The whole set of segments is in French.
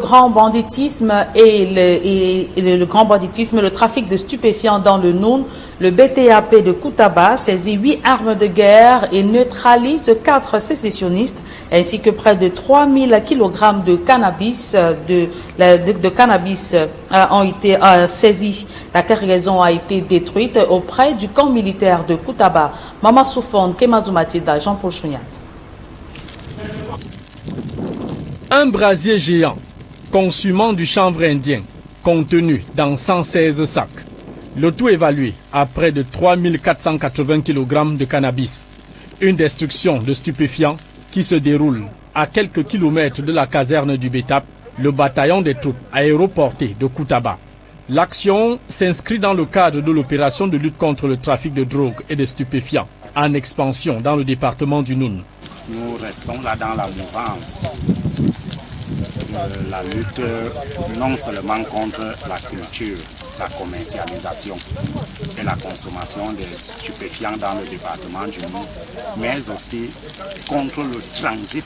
Grand banditisme le grand banditisme, le trafic de stupéfiants dans le Noun, le BTAP de Koutaba saisit 8 armes de guerre et neutralise 4 sécessionnistes, ainsi que près de 3000 kg de cannabis, ont été saisis. La cargaison a été détruite auprès du camp militaire de Koutaba. Mama Soufone, Kemazoumatida, Jean-Paul Chouniat. Un brasier géant consumant du chanvre indien contenu dans 116 sacs. Le tout évalué à près de 3480 kg de cannabis. Une destruction de stupéfiants qui se déroule à quelques kilomètres de la caserne du BTAP, le bataillon des troupes aéroportées de Koutaba. L'action s'inscrit dans le cadre de l'opération de lutte contre le trafic de drogue et de stupéfiants en expansion dans le département du Noun. Nous restons là dans la mouvance. La lutte non seulement contre la culture, la commercialisation et la consommation des stupéfiants dans le département du Noun, mais aussi contre le transit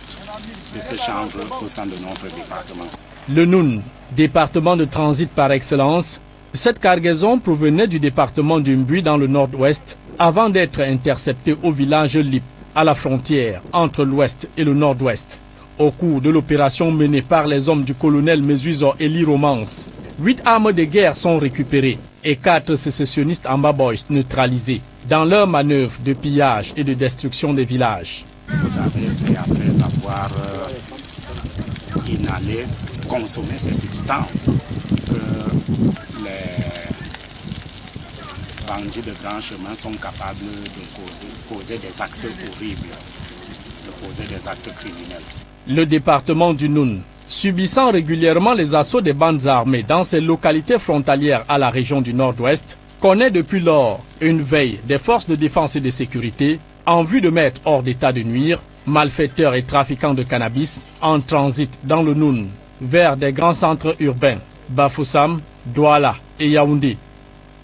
de ce chanvre au sein de notre département. Le Noun, département de transit par excellence, cette cargaison provenait du département du Mbui dans le nord-ouest avant d'être interceptée au village Lip, à la frontière entre l'ouest et le nord-ouest. Au cours de l'opération menée par les hommes du colonel Mesuizo Eli Romance, 8 armes de guerre sont récupérées et 4 sécessionnistes Amba Boys neutralisés dans leur manœuvre de pillage et de destruction des villages. Vous savez, c'est après avoir inhalé, consommé ces substances que les bandits de grand chemin sont capables de causer des actes horribles, de causer des actes criminels. Le département du Noun, subissant régulièrement les assauts des bandes armées dans ses localités frontalières à la région du Nord-Ouest, connaît depuis lors une veille des forces de défense et de sécurité en vue de mettre hors d'état de nuire malfaiteurs et trafiquants de cannabis en transit dans le Noun vers des grands centres urbains, Bafoussam, Douala et Yaoundé.